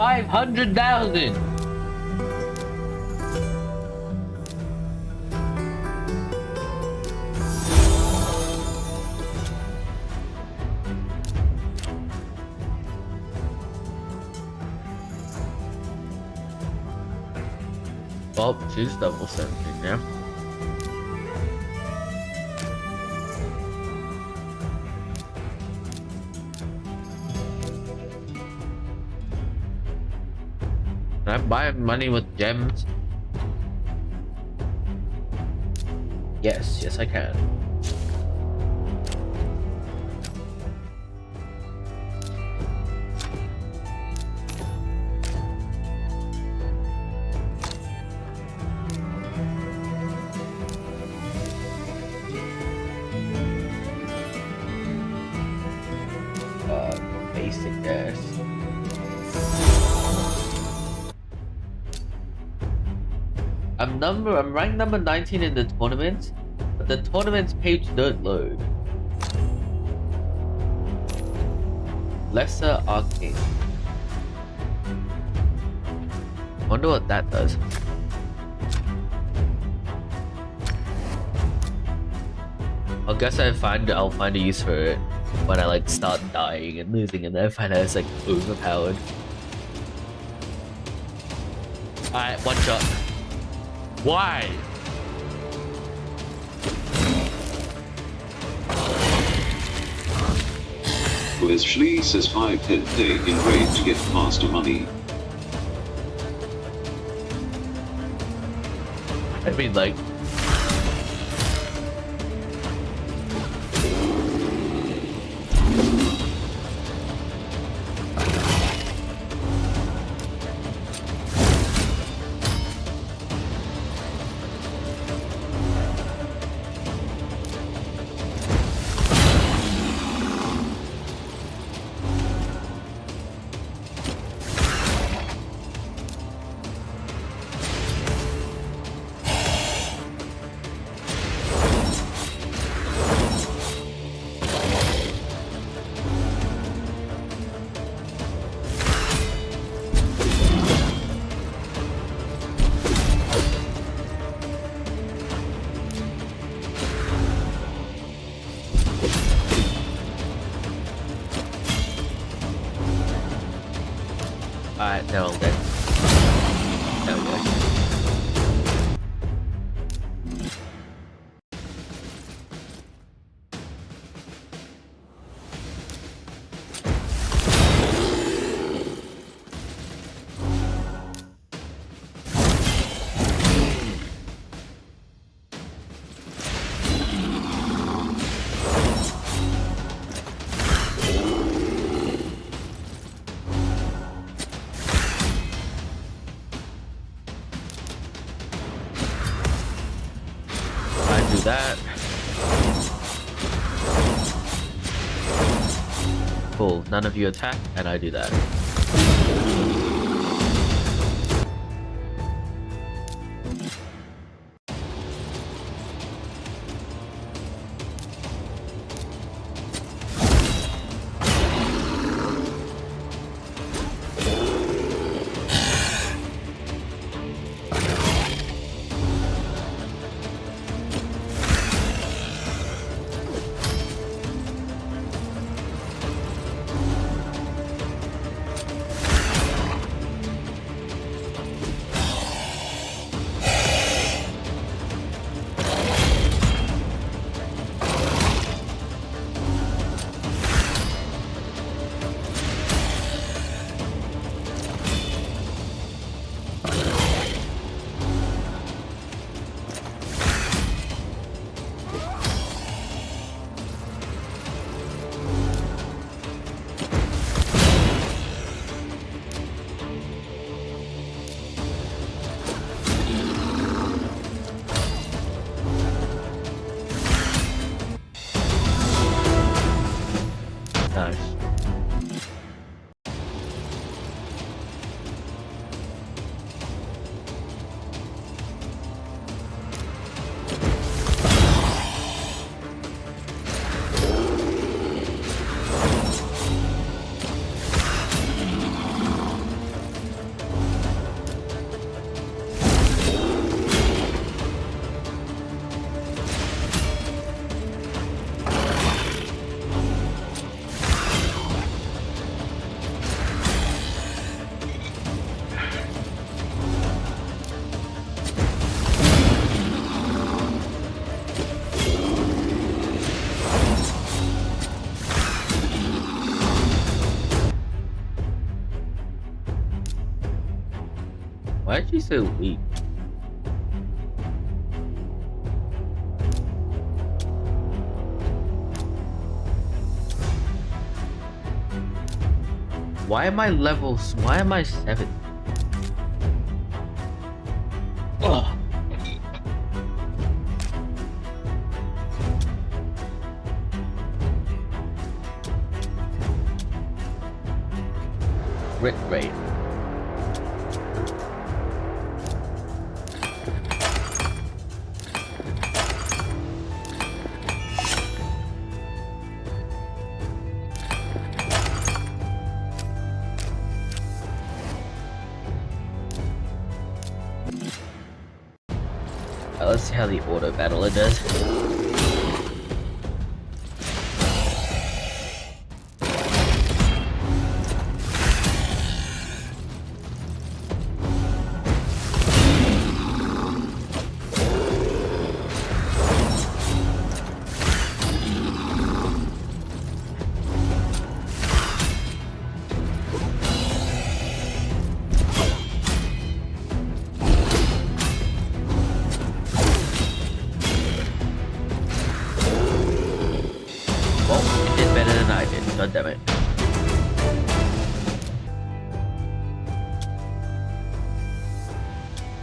500,000. Oh, she's double 17 now. Can I buy money with gems? Yes, I can. Basic gas. I'm ranked number 19 in the tournament, but the tournament's page don't load. Lesser Arcane. Wonder what that does. I guess I'll find a use for it when I like start dying and losing, and then I find out it's like overpowered. Alright, one shot. Why? Where's Shlee says 5-10 day in raid to get master money. I mean, like, alright, they're all dead. There we go. Do that. Cool, none of you attack, and I do that. Why is she so weak? Why am I levels? Why am I 7? Ugh. Crit rate. Let's see how the auto battler does. God damn it.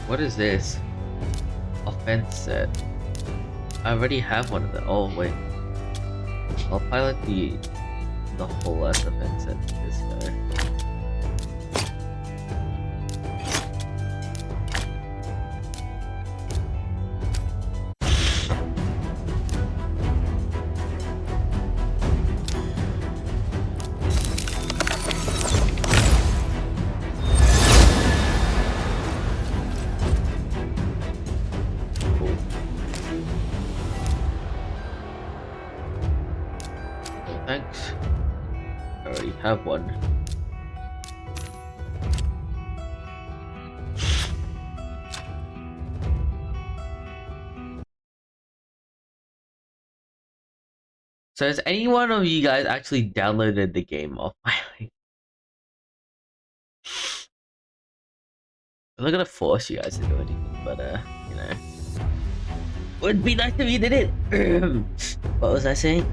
What is this? Offense set. I already have one of them. Oh wait. I'll pilot the whole ass offense set to this guy. Thanks. I already have one. So has any one of you guys actually downloaded the game off my link? I'm not gonna force you guys to do anything, but you know. Would be nice if you did it. What was I saying?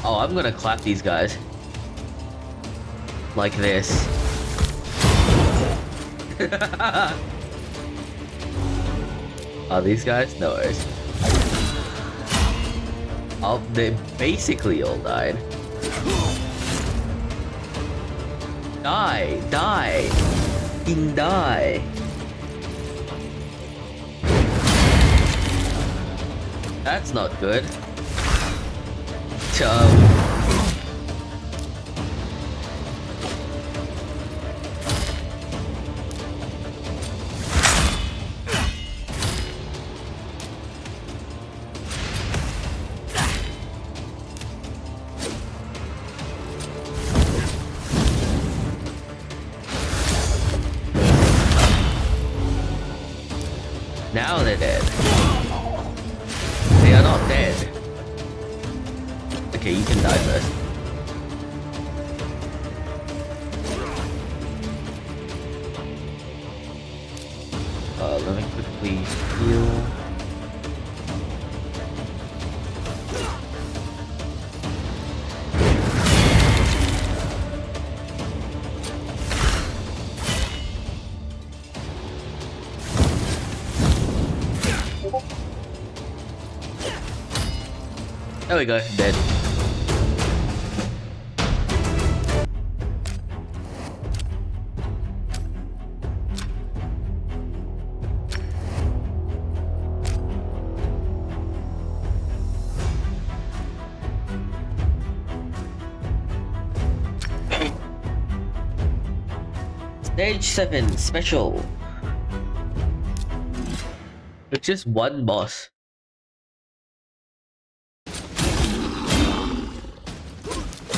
Oh, I'm gonna clap these guys. Like this. Are these guys? No worries. Oh, they basically all died. Die! Die! Fucking die! That's not good. Now they're dead. They are not dead. Okay, you can die first. Let me quickly heal. There we go, dead. Stage 7 special. It's just one boss.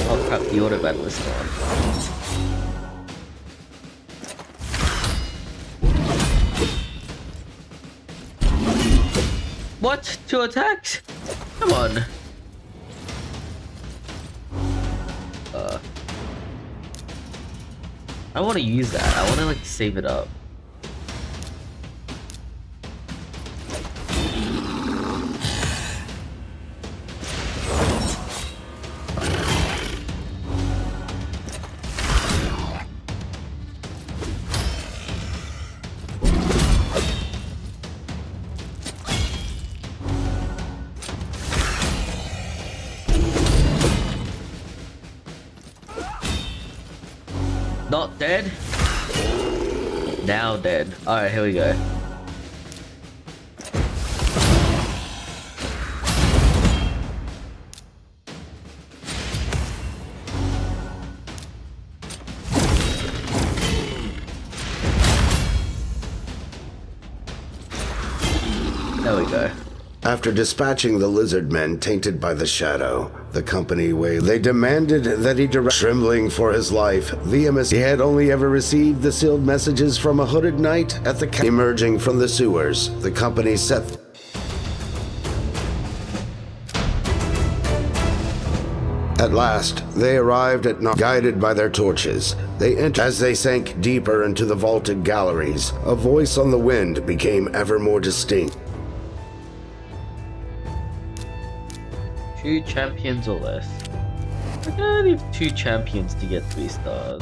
Oh, Crap, the auto battle is still on. What? 2 attacks? Come on. I want to use that. I want to like save it up. Not dead? Now dead. Alright, here we go. There we go. After dispatching the lizard men tainted by the shadow, the company they demanded that he direct. Trembling for his life, the emissary had only ever received the sealed messages from a hooded knight at the emerging from the sewers. The company set. At last, they arrived at guided by their torches. They entered. As they sank deeper into the vaulted galleries, a voice on the wind became ever more distinct. 2 champions or less. I gotta need 2 champions to get 3 stars.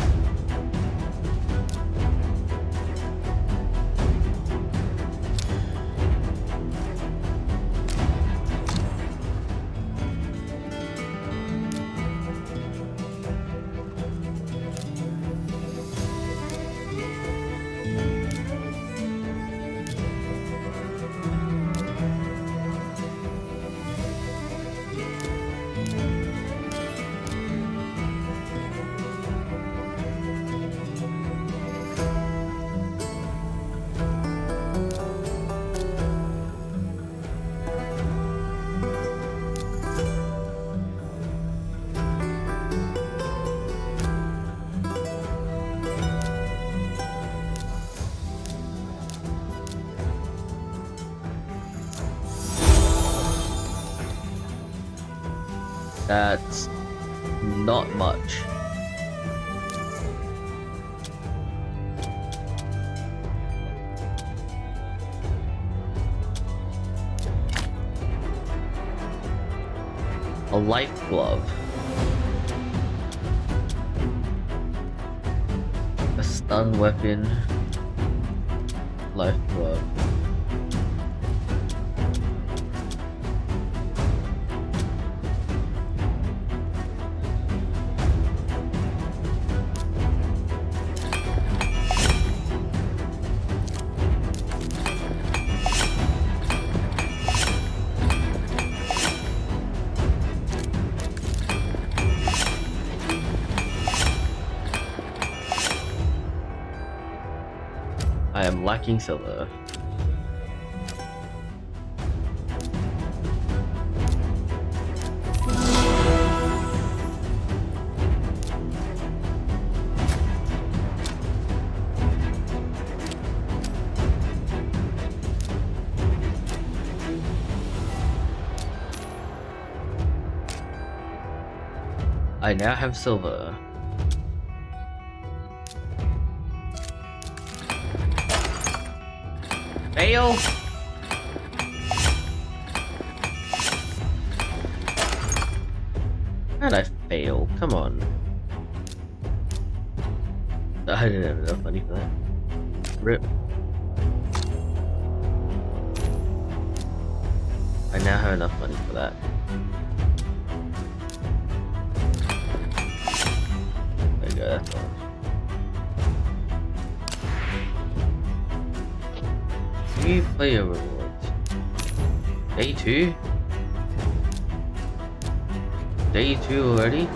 That's not much. A life glove. A stun weapon. Life glove. I am lacking silver. I now have silver. Fail! How'd I fail? Come on. I didn't have enough money for that. RIP. I now have enough money for that. There you go, that's all. New player rewards. Day 2? Day 2 already?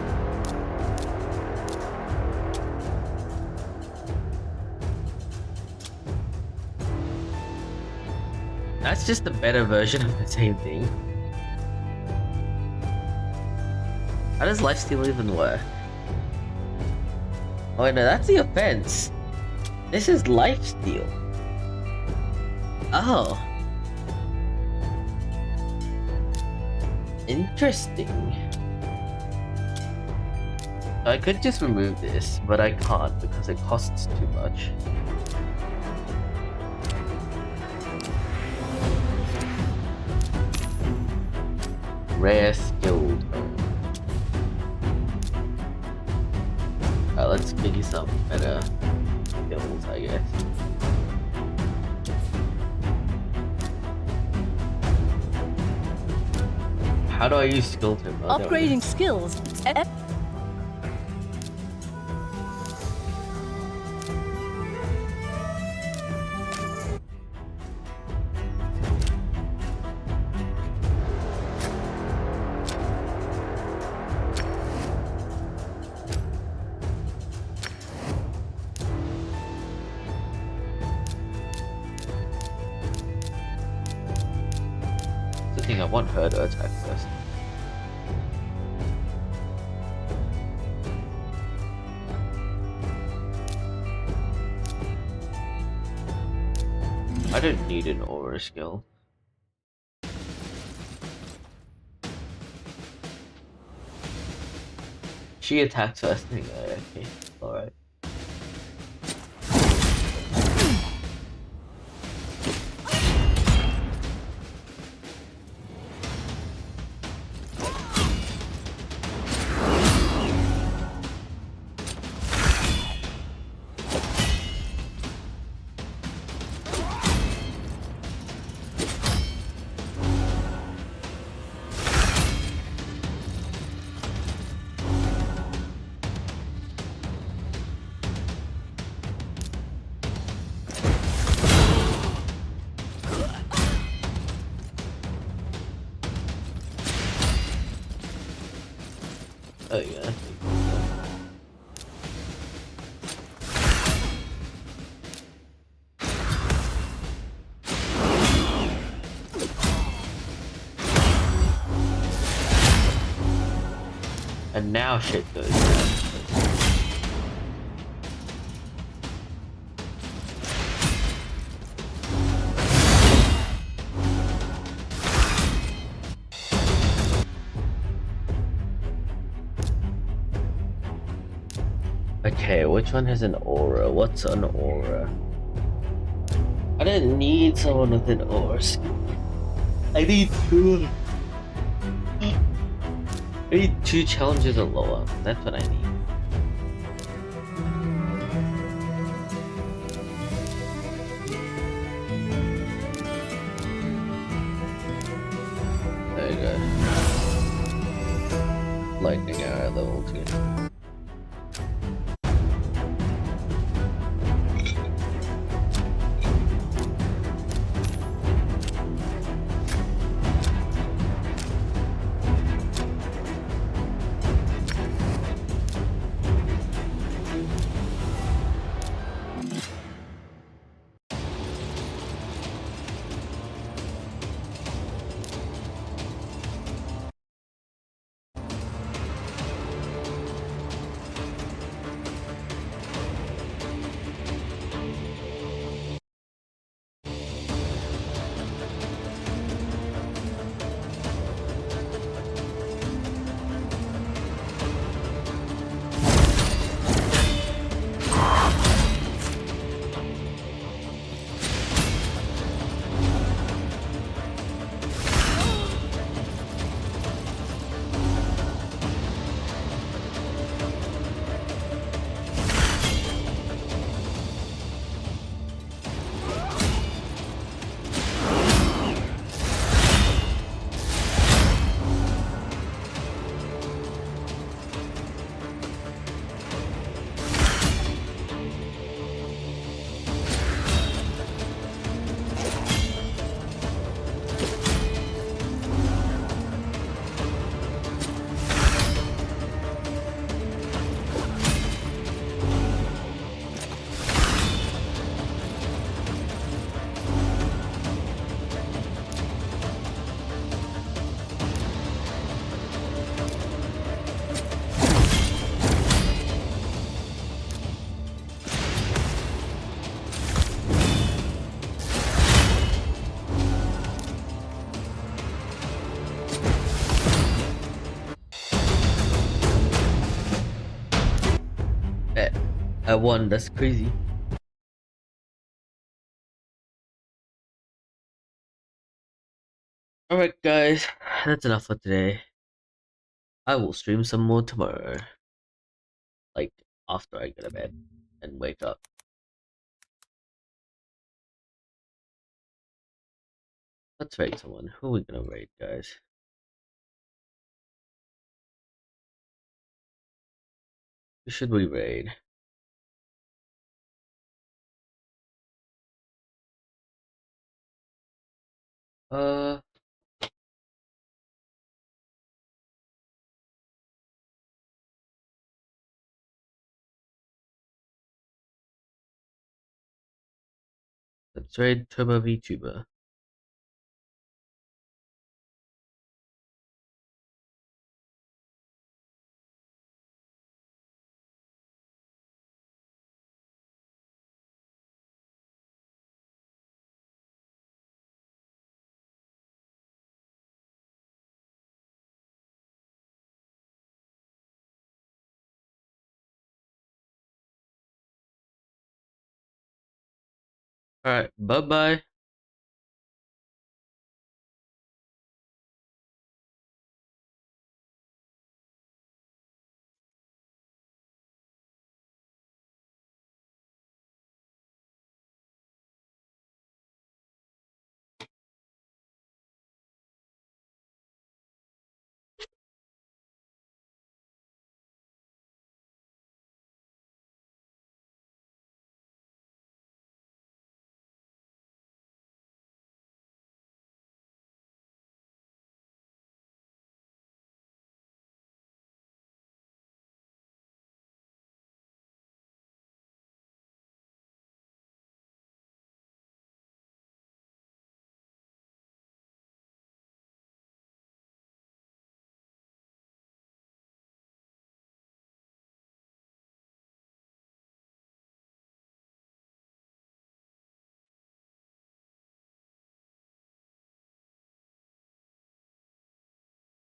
That's just a better version of the same thing. How does lifesteal even work? Oh no, that's the offense. This is lifesteal. Oh. Interesting. I could just remove this, but I can't because it costs too much. Rare skilled. Alright, let's give you some better skills, I guess. How do I use skill to Upgrading skills. The thing I want her to attack first. I don't need an aura skill. She attacks first thing. Okay, alright. Oh yeah. And now shit goes down. Okay, which one has an aura? What's an aura? I don't need someone with an aura skill. I need two. I need 2 challenges or lower. That's what I need. There you go. Lightning arrow level 2. I won. That's crazy. Alright, guys. That's enough for today. I will stream some more tomorrow. Like, after I go to bed and wake up. Let's raid someone. Who are we gonna raid, guys? Who should we raid? Uh, let's raid Turbo VTuber. Alright, bye bye.